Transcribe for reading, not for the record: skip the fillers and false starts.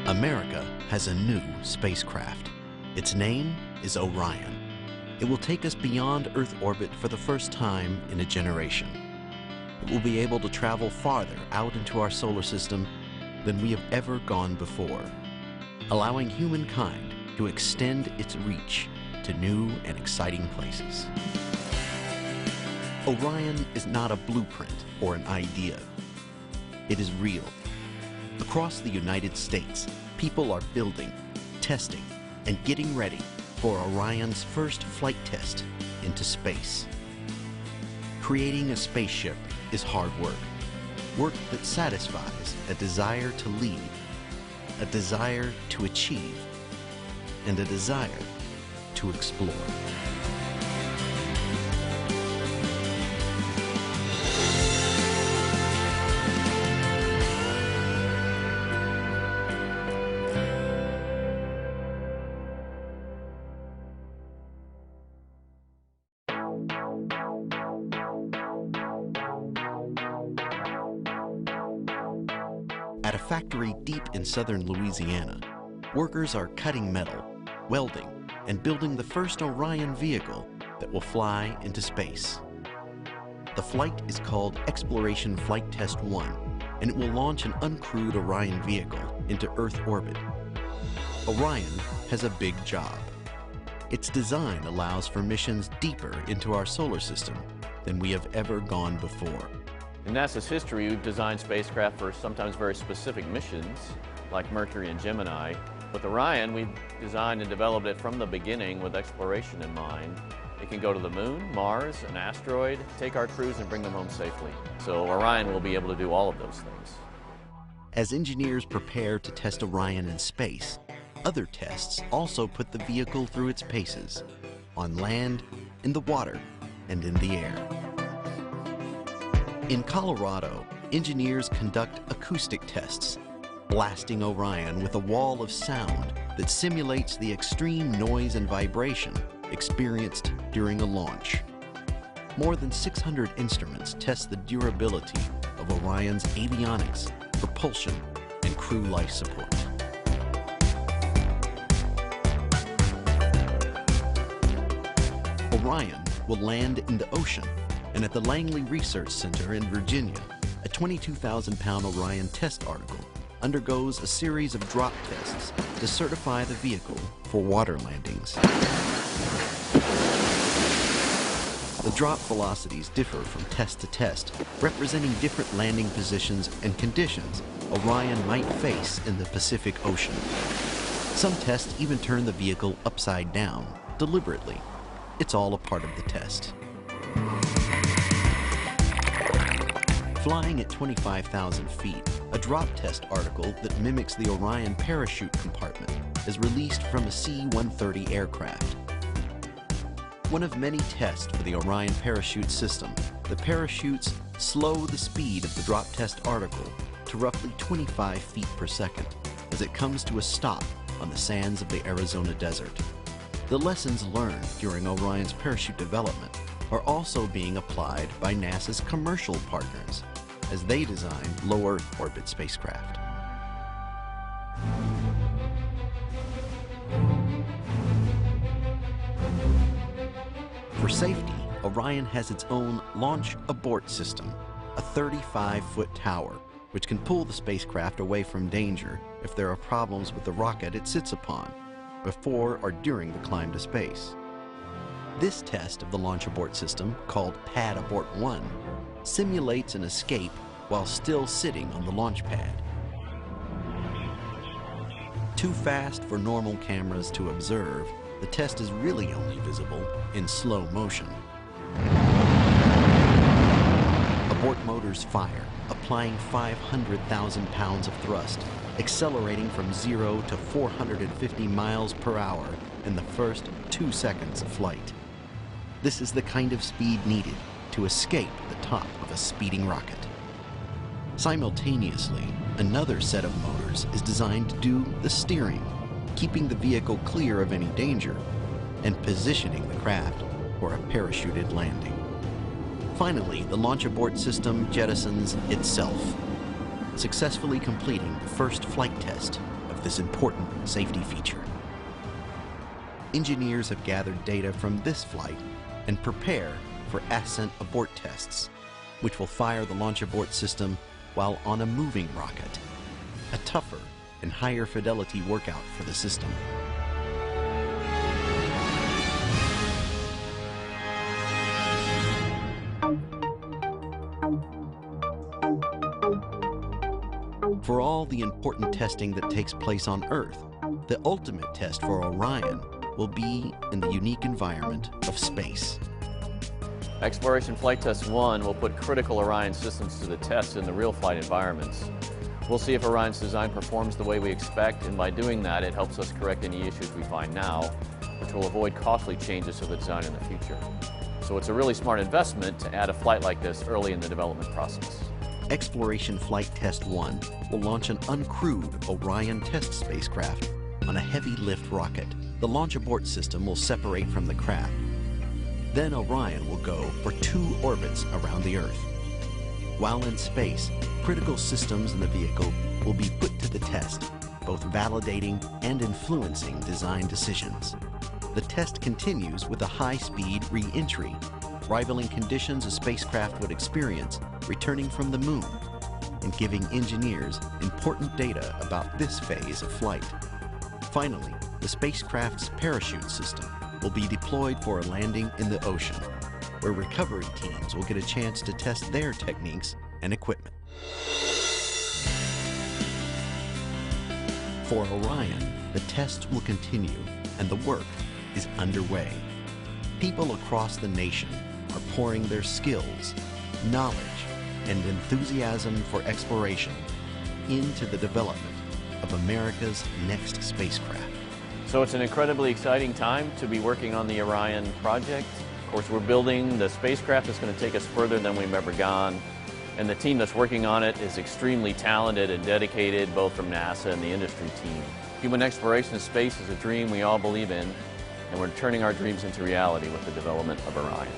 America has a new spacecraft. Its name is Orion. It will take us beyond Earth orbit for the first time in a generation. It will be able to travel farther out into our solar system than we have ever gone before, allowing humankind to extend its reach to new and exciting places. Orion is not a blueprint or an idea. It is real. Across the United States, people are building, testing, and getting ready for Orion's first flight test into space. Creating a spaceship is hard work that satisfies a desire to lead, a desire to achieve, and a desire to explore. At a factory deep in southern Louisiana, workers are cutting metal, welding, and building the first Orion vehicle that will fly into space. The flight is called Exploration Flight Test 1, and it will launch an uncrewed Orion vehicle into Earth orbit. Orion has a big job. Its design allows for missions deeper into our solar system than we have ever gone before. In NASA's history, we've designed spacecraft for sometimes very specific missions, like Mercury and Gemini. With Orion, we've designed and developed it from the beginning with exploration in mind. It can go to the moon, Mars, an asteroid, take our crews and bring them home safely. So Orion will be able to do all of those things. As engineers prepare to test Orion in space, other tests also put the vehicle through its paces, on land, in the water, and in the air. In Colorado, engineers conduct acoustic tests, blasting Orion with a wall of sound that simulates the extreme noise and vibration experienced during a launch. More than 600 instruments test the durability of Orion's avionics, propulsion, and crew life support. Orion will land in the ocean, and at the Langley Research Center in Virginia, a 22,000-pound Orion test article undergoes a series of drop tests to certify the vehicle for water landings. The drop velocities differ from test to test, representing different landing positions and conditions Orion might face in the Pacific Ocean. Some tests even turn the vehicle upside down, deliberately. It's all a part of the test. Flying at 25,000 feet, a drop test article that mimics the Orion parachute compartment is released from a C-130 aircraft. One of many tests for the Orion parachute system, the parachutes slow the speed of the drop test article to roughly 25 feet per second as it comes to a stop on the sands of the Arizona desert. The lessons learned during Orion's parachute development are also being applied by NASA's commercial partners as they design low Earth orbit spacecraft. For safety, Orion has its own launch abort system, a 35-foot tower, which can pull the spacecraft away from danger if there are problems with the rocket it sits upon, before or during the climb to space. This test of the launch abort system, called Pad Abort 1, simulates an escape while still sitting on the launch pad. Too fast for normal cameras to observe, the test is really only visible in slow motion. Abort motors fire, applying 500,000 pounds of thrust, accelerating from 0 to 450 miles per hour in the first 2 seconds of flight. This is the kind of speed needed to escape the top of a speeding rocket. Simultaneously, another set of motors is designed to do the steering, keeping the vehicle clear of any danger and positioning the craft for a parachuted landing. Finally, the launch abort system jettisons itself, successfully completing the first flight test of of this important safety feature. Engineers have gathered data from this flight and prepare for ascent abort tests, which will fire the launch abort system while on a moving rocket, a tougher and higher fidelity workout for the system. For all the important testing that takes place on Earth, the ultimate test for Orion will be in the unique environment of space. Exploration Flight Test 1 will put critical Orion systems to the test in the real flight environments. We'll see if Orion's design performs the way we expect, and by doing that, it helps us correct any issues we find now, which will avoid costly changes to the design in the future. So it's a really smart investment to add a flight like this early in the development process. Exploration Flight Test 1 will launch an uncrewed Orion test spacecraft on a heavy lift rocket. The launch abort system will separate from the craft. Then Orion will go for 2 orbits around the Earth. While in space, critical systems in the vehicle will be put to the test, both validating and influencing design decisions. The test continues with a high-speed re-entry, rivaling conditions a spacecraft would experience returning from the moon, and giving engineers important data about this phase of flight. Finally, the spacecraft's parachute system will be deployed for a landing in the ocean, where recovery teams will get a chance to test their techniques and equipment. For Orion, the test will continue and the work is underway. People across the nation are pouring their skills, knowledge, and enthusiasm for exploration into the development of America's next spacecraft. So it's an incredibly exciting time to be working on the Orion project. Of course, we're building the spacecraft that's going to take us further than we've ever gone. And the team that's working on it is extremely talented and dedicated, both from NASA and the industry team. Human exploration of space is a dream we all believe in, and we're turning our dreams into reality with the development of Orion.